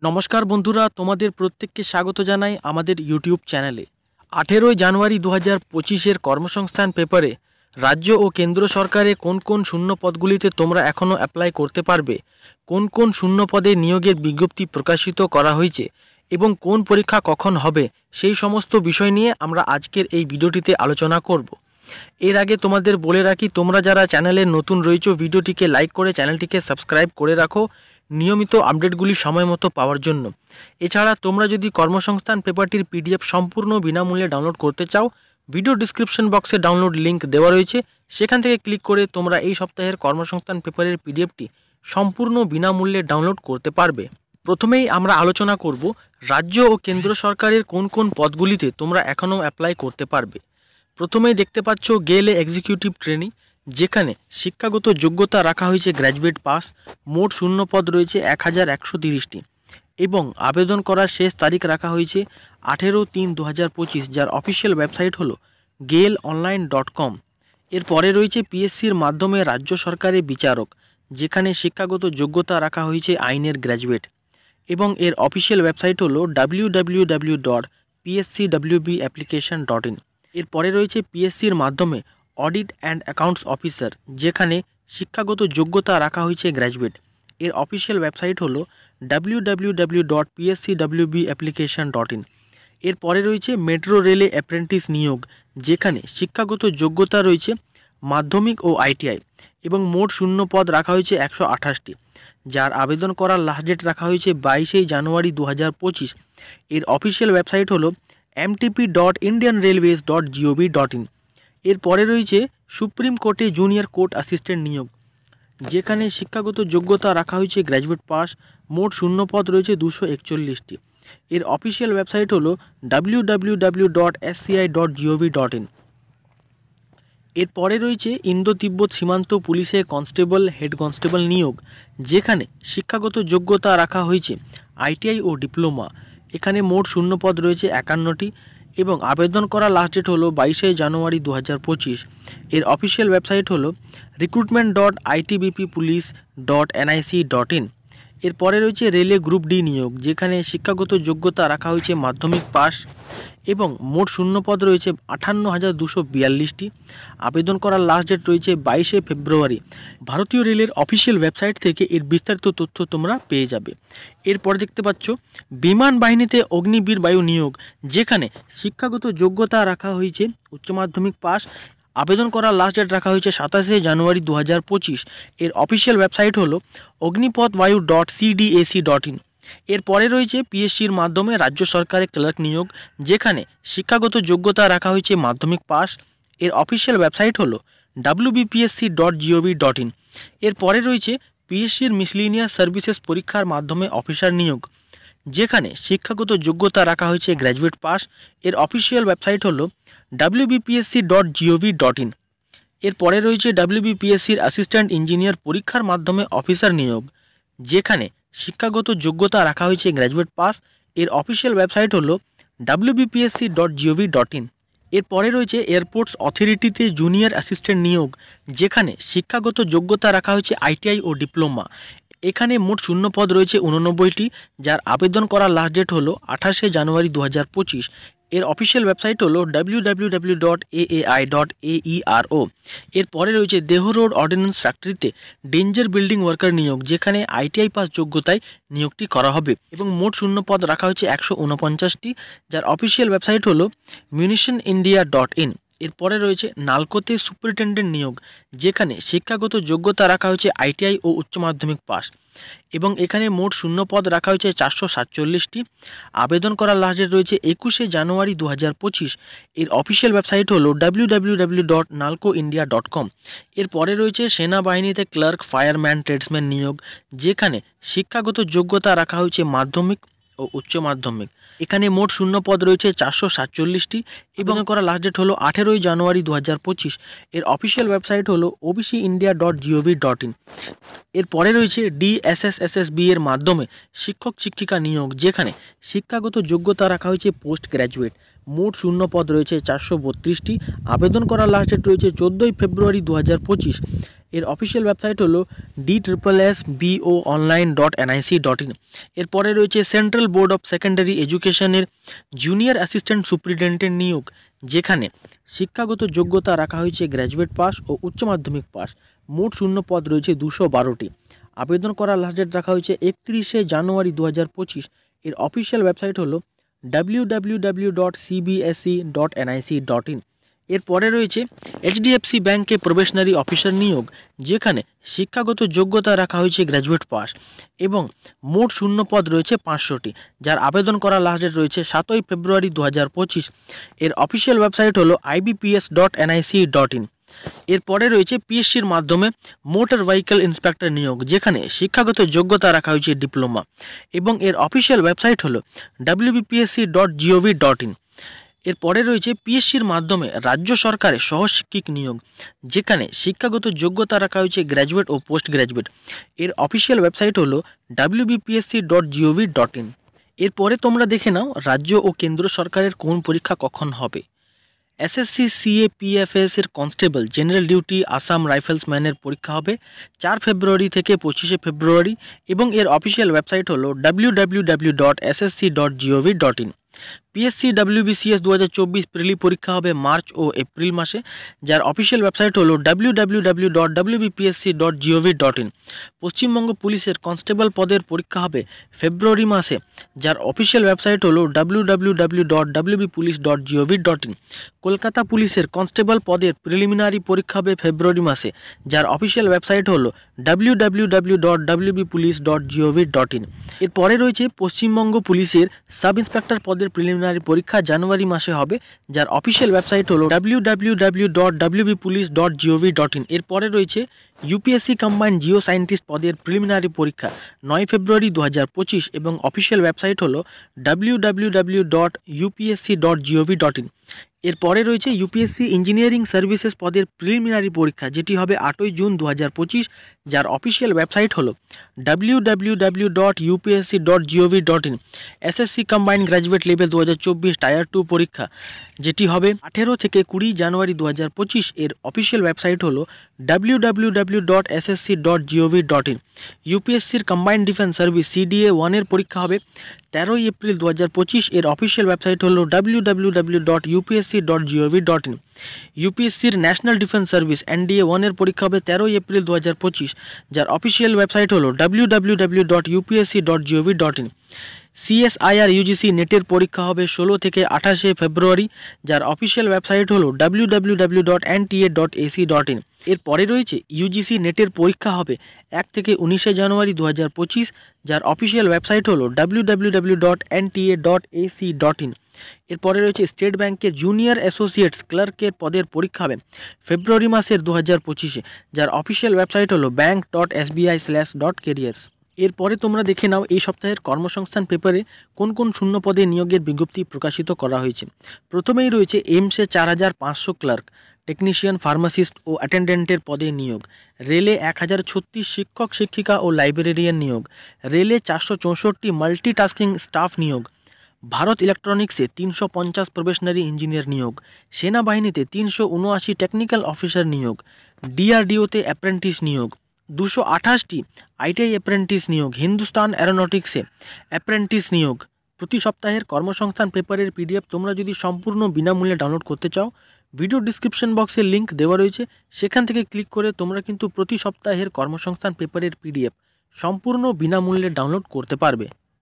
নমস্কার বন্ধুরা, তোমাদের প্রত্যেককে স্বাগত জানাই আমাদের ইউটিউব চ্যানেলে। 18 জানুয়ারি 2025-এর কর্মসংস্থান পেপারে রাজ্য ও কেন্দ্র সরকারে কোন কোন শূন্য পদগুলিতে তোমরা এখনও অ্যাপ্লাই করতে পারবে, কোন কোন শূন্য পদে নিয়োগের বিজ্ঞপ্তি প্রকাশিত করা হয়েছে এবং কোন পরীক্ষা কখন হবে, সেই সমস্ত বিষয় নিয়ে আমরা আজকের এই ভিডিওটিতে আলোচনা করব। এর আগে তোমাদের বলে রাখি, তোমরা যারা চ্যানেলে নতুন রয়েছো ভিডিওটিকে লাইক করে চ্যানেলটিকে সাবস্ক্রাইব করে রাখো নিয়মিত আপডেটগুলি সময় মতো পাওয়ার জন্য। এছাড়া তোমরা যদি কর্মসংস্থান পেপারটির পিডিএফ সম্পূর্ণ বিনামূল্যে ডাউনলোড করতে চাও, ভিডিও ডিসক্রিপশন বক্সে ডাউনলোড লিঙ্ক দেওয়া রয়েছে, সেখান থেকে ক্লিক করে তোমরা এই সপ্তাহের কর্মসংস্থান পেপারের পিডিএফটি সম্পূর্ণ বিনামূল্যে ডাউনলোড করতে পারবে। প্রথমেই আমরা আলোচনা করব রাজ্য ও কেন্দ্র সরকারের কোন কোন পদগুলিতে তোমরা এখনও অ্যাপ্লাই করতে পারবে। প্রথমেই দেখতে পাচ্ছ গেলে এক্সিকিউটিভ ট্রেনি, যেখানে শিক্ষাগত যোগ্যতা রাখা হয়েছে গ্র্যাজুয়েট পাস। মোট শূন্য পদ রয়েছে 1130টি এবং আবেদন করার শেষ তারিখ রাখা হয়েছে 18/3/2025, যার অফিসিয়াল ওয়েবসাইট হলো gailonline.com। এরপরে রয়েছে পিএসসির মাধ্যমে রাজ্য সরকারের বিচারক, যেখানে শিক্ষাগত যোগ্যতা রাখা হয়েছে আইনের গ্র্যাজুয়েট এবং এর অফিসিয়াল ওয়েবসাইট হলো www.pscwbapplication.in। এরপরে রয়েছে পিএসসির মাধ্যমে অডিট অ্যান্ড অ্যাকাউন্টস অফিসার, যেখানে শিক্ষাগত যোগ্যতা রাখা হয়েছে গ্র্যাজুয়েট। এর অফিসিয়াল ওয়েবসাইট হলো www.pscwbapplication.in। এরপরে রয়েছে মেট্রো রেলে অ্যাপ্রেন্টিস নিয়োগ, যেখানে শিক্ষাগত যোগ্যতা রয়েছে মাধ্যমিক ও আইটিআই এবং মোট শূন্য পদ রাখা হয়েছে 128টি, যার আবেদন করার লাস্ট ডেট রাখা হয়েছে 22 জানুয়ারি 2025। এর অফিসিয়াল ওয়েবসাইট হলো mtp.indianrailways.gov.in। এরপরে রয়েছে সুপ্রিম কোর্টে জুনিয়র কোর্ট অ্যাসিস্ট্যান্ট নিয়োগ, যেখানে শিক্ষাগত যোগ্যতা রাখা হয়েছে গ্র্যাজুয়েট পাস। মোট শূন্য পদ রয়েছে 241টি। এর অফিসিয়াল ওয়েবসাইট হলো www.sci.gov.in। এরপরে রয়েছে ইন্দো তিব্বত সীমান্ত পুলিশে কনস্টেবল হেড কনস্টেবল নিয়োগ, যেখানে শিক্ষাগত যোগ্যতা রাখা হয়েছে আইটিআই ও ডিপ্লোমা। এখানে মোট শূন্য পদ রয়েছে 51টি এবং আবেদন করার লাস্ট ডেট হলো 22 জানুয়ারি 2025। এর অফিসিয়াল ওয়েবসাইট হলো recruitment.itbppolice.nic.in। এরপরে রয়েছে রেলে গ্রুপ ডি নিয়োগ, যেখানে শিক্ষাগত যোগ্যতা রাখা হয়েছে মাধ্যমিক পাস এবং মোট শূন্য পদ রয়েছে 58,242টি। আবেদন করার লাস্ট ডেট রয়েছে 22 ফেব্রুয়ারি। ভারতীয় রেলের অফিসিয়াল ওয়েবসাইট থেকে এর বিস্তারিত তথ্য তোমরা পেয়ে যাবে। এরপর দেখতে পাচ্ছ বিমান বাহিনীতে অগ্নিবীর বায়ু নিয়োগ, যেখানে শিক্ষাগত যোগ্যতা রাখা হয়েছে উচ্চ মাধ্যমিক পাস। আবেদন করার লাস্ট ডেট রাখা হয়েছে 27 জানুয়ারি 2025। এর অফিসিয়াল ওয়েবসাইট হলো অগ্নিপথবায়ু.cdac.in। এরপরে রয়েছে পিএসসির মাধ্যমে রাজ্য সরকারের ক্লার্ক নিয়োগ, যেখানে শিক্ষাগত যোগ্যতা রাখা হয়েছে মাধ্যমিক পাস। এর অফিসিয়াল ওয়েবসাইট হলো wbpsc.gov.in। এরপরে রয়েছে পিএসসির মিসলিনিয়াস সার্ভিসেস পরীক্ষার মাধ্যমে অফিসার নিয়োগ, যেখানে শিক্ষাগত যোগ্যতা রাখা হয়েছে গ্র্যাজুয়েট পাস। এর অফিসিয়াল ওয়েবসাইট হলো wbpsc.gov.in। এরপরে রয়েছে WBPSCর অ্যাসিস্ট্যান্ট ইঞ্জিনিয়ার পরীক্ষার মাধ্যমে অফিসার নিয়োগ, যেখানে শিক্ষাগত যোগ্যতা রাখা হয়েছে গ্র্যাজুয়েট পাস। এর অফিসিয়াল ওয়েবসাইট হলো wbpsc.gov.in। এরপরে রয়েছে এয়ারপোর্টস অথরিটিতে জুনিয়র অ্যাসিস্ট্যান্ট নিয়োগ, যেখানে শিক্ষাগত যোগ্যতা রাখা হয়েছে আইটিআই ও ডিপ্লোমা। এখানে মোট শূন্য পদ রয়েছে 89টি, যার আবেদন করার লাস্ট ডেট হলো 28 জানুয়ারি 2025। এর অফিসিয়াল ওয়েবসাইট হলো www.aai.aero। এরপরে রয়েছে দেহ রোড অর্ডিন্যান্স ফ্যাক্টরিতে ডেঞ্জার বিল্ডিং ওয়ার্কার নিয়োগ, যেখানে আইটিআই পাস যোগ্যতায় নিয়োগটি করা হবে এবং মোট শূন্য পদ রাখা হয়েছে 149টি, যার অফিসিয়াল ওয়েবসাইট হলো munitionindia.in। এরপরে রয়েছে নালকোতে সুপারিনটেন্ডেন্ট নিয়োগ, যেখানে শিক্ষাগত যোগ্যতা রাখা হয়েছে আইটিআই ও উচ্চ মাধ্যমিক পাস এবং এখানে মোট শূন্য পদ রাখা হয়েছে 447টি। আবেদন করার লাস্ট ডেট রয়েছে 21 জানুয়ারি 2025। এর অফিসিয়াল ওয়েবসাইট হলো www.nalcoindia.com। এরপরে রয়েছে সেনাবাহিনীতে ক্লার্ক ফায়ারম্যান ট্রেডসম্যান নিয়োগ, যেখানে শিক্ষাগত যোগ্যতা রাখা হয়েছে মাধ্যমিক ও উচ্চ মাধ্যমিক। এখানে মোট শূন্য পদ রয়েছে 447টি এবং করা লাস্ট ডেট হলো 18 জানুয়ারি 2025। এর অফিসিয়াল ওয়েবসাইট হলো obcindia.gov.in। এরপরে রয়েছে DSSSB এর মাধ্যমে শিক্ষক শিক্ষিকা নিয়োগ, যেখানে শিক্ষাগত যোগ্যতা রাখা হয়েছে পোস্ট গ্র্যাজুয়েট। মোট শূন্য পদ রয়েছে 432টি। আবেদন করার লাস্ট ডেট রয়েছে 14 ফেব্রুয়ারি 2025। এর অফিসিয়াল ওয়েবসাইট হলো DSSBOonline.nic.in। এরপরে রয়েছে সেন্ট্রাল বোর্ড অফ সেকেন্ডারি এডুকেশনের জুনিয়র অ্যাসিস্ট্যান্ট সুপ্রিনটেন্ডেন্টের নিয়োগ, যেখানে শিক্ষাগত যোগ্যতা রাখা হয়েছে গ্র্যাজুয়েট পাস ও উচ্চ মাধ্যমিক পাস। মোট শূন্য পদ রয়েছে 212টি। আবেদন করার লাস্ট ডেট রাখা হয়েছে 31শে জানুয়ারি 2025। এর অফিসিয়াল ওয়েবসাইট হলো www.cbse.nic.in। এরপরে রয়েছে এইচডিএফসি ব্যাংকে প্রবেশনারি অফিসার নিয়োগ, যেখানে শিক্ষাগত যোগ্যতা রাখা হয়েছে গ্র্যাজুয়েট পাস এবং মোট শূন্য পদ রয়েছে 500টি, যার আবেদন করার লাস্ট ডেট রয়েছে 7ই ফেব্রুয়ারি 2025। এর অফিসিয়াল ওয়েবসাইট হলো ibps.nic.in। এরপরে রয়েছে পিএসসির মাধ্যমে মোটর ভেহিকল ইন্সপেক্টর নিয়োগ, যেখানে শিক্ষাগত যোগ্যতা রাখা হয়েছে ডিপ্লোমা এবং এর অফিসিয়াল ওয়েবসাইট হলো wbpsc.gov.in। এরপরে রয়েছে পিএসসির মাধ্যমে রাজ্য সরকারের সহশিক্ষক নিয়োগ, যেখানে শিক্ষাগত যোগ্যতা রাখা হয়েছে গ্র্যাজুয়েট ও পোস্ট গ্র্যাজুয়েট। এর অফিসিয়াল ওয়েবসাইট হলো wbpsc.gov.in। এরপরে তোমরা দেখে নাও রাজ্য ও কেন্দ্র সরকারের কোন পরীক্ষা কখন হবে। এসএসসি সিএপিএফএস এর কনস্টেবল জেনারেল ডিউটি আসাম রাইফেলসম্যানের পরীক্ষা হবে 4 ফেব্রুয়ারি থেকে 25শে ফেব্রুয়ারি এবং এর অফিসিয়াল ওয়েবসাইট হলো www.ssc.gov.in। পিএসসি ডব্লিউবিসিএস 2024 প্রিলি পরীক্ষা হবে মার্চ ও এপ্রিল মাসে, যার অফিসিয়াল ওয়েবসাইট হলো www.wbpsc.gov.in। পশ্চিমবঙ্গ পুলিশের কনস্টেবল পদের পরীক্ষা হবে ফেব্রুয়ারি মাসে, যার অফিসিয়াল ওয়েবসাইট হলো www.wbpolice.gov.in। কলকাতা পুলিশের কনস্টেবল পদের প্রিলিমিনারি পরীক্ষা হবে ফেব্রুয়ারি মাসে, যার অফিসিয়াল ওয়েবসাইট হলো www.wbpolice.gov.in। এরপরে রয়েছে পশ্চিমবঙ্গ পুলিশের সাব ইন্সপেক্টর পদের প্রিলিমিনারি পরীক্ষা জানুয়ারি মাসে হবে, যার অফিসিয়াল ওয়েবসাইট হলো www.wbpolice.gov.in। এরপরে রয়েছে ইউপিএসসি কম্বাইন্ড জিও সায়েন্টিস্ট পদের প্রিলিমিনারি পরীক্ষা 9 ফেব্রুয়ারি 2025 এবং অফিসিয়াল ওয়েবসাইট হলো www.upsc.gov.in। এরপরে রয়েছে ইউপিএসসি ইঞ্জিনিয়ারিং সার্ভিসেস পদের প্রিলিমিনারি পরীক্ষা, যেটি হবে 8ই জুন 2025, যার অফিসিয়াল ওয়েবসাইট হলো www.upsc.gov.in। SSC combined graduate level 2024 tyre 2 পরীক্ষা, যেটি হবে 18 থেকে 20 জানুয়ারি 2025। এর অফিসিয়াল ওয়েবসাইট হলো www.ssc.gov.in। ইউপিএসসির কম্বাইন্ড ডিফেন্স সার্ভিস CDA 1 এর পরীক্ষা হবে 13 এপ্রিল 2025। এর অফিসিয়াল ওয়েবসাইট হলো www.upsc.gov.in। ইউপিএসসির ন্যাশনাল ডিফেন্স সার্ভিস NDA 1 এর পরীক্ষা হবে 13 এপ্রিল 2025, যার অফিসিয়াল ওয়েবসাইট হলো www.upsc.gov.in। CSIR UGC নেটের পরীক্ষা হবে 16 থেকে 28শে ফেব্রুয়ারি, যার অফিসিয়াল ওয়েবসাইট হলো www.nta.ac.in। এরপরে রয়েছে ইউজিসি নেটের পরীক্ষা হবে 1 থেকে 19শে জানুয়ারি 2025, যার অফিসিয়াল ওয়েবসাইট হলো www.nta.ac.in। এরপরে রয়েছে স্টেট ব্যাংকের জুনিয়র অ্যাসোসিয়েটস ক্লার্কের পদের পরীক্ষা হবে ফেব্রুয়ারি মাসের 2025-এ, যার অফিসিয়াল ওয়েবসাইট হলো bank.sbi/.careers। এরপরে তোমরা দেখে নাও এই সপ্তাহের কর্মসংস্থান পেপারে কোন কোন শূন্য পদে নিয়োগের বিজ্ঞপ্তি প্রকাশিত করা হয়েছে। প্রথমেই রয়েছে এইমসে 4500 ক্লার্ক, টেকনিশিয়ান, ফার্মাসিস্ট ও অ্যাটেন্ডেন্টের পদে নিয়োগ। রেলে 1036 শিক্ষক শিক্ষিকা ও লাইব্রেরিয়ান নিয়োগ। রেলে 464 মাল্টিটাস্কিং স্টাফ নিয়োগ। ভারত ইলেকট্রনিক্সে 350 প্রবেশনারি ইঞ্জিনিয়ার নিয়োগ। সেনাবাহিনীতে 379 টেকনিক্যাল অফিসার নিয়োগ। ডিআরডিওতে অ্যাপ্রেন্টিস নিয়োগ। 228টি আইটিআই অ্যাপ্রেন্টিস নিয়োগ। হিন্দুস্তান অ্যারোনটিক্সে অ্যাপ্রেন্টিস নিয়োগ। প্রতি সপ্তাহের কর্মসংস্থান পেপারের PDF তোমরা যদি সম্পূর্ণ বিনামূল্যে ডাউনলোড করতে চাও, ভিডিও ডিসক্রিপশন বক্সে লিঙ্ক দেওয়া রয়েছে, সেখান থেকে ক্লিক করে তোমরা কিন্তু প্রতি সপ্তাহের কর্মসংস্থান পেপারের PDF সম্পূর্ণ বিনামূল্যে ডাউনলোড করতে পারবে।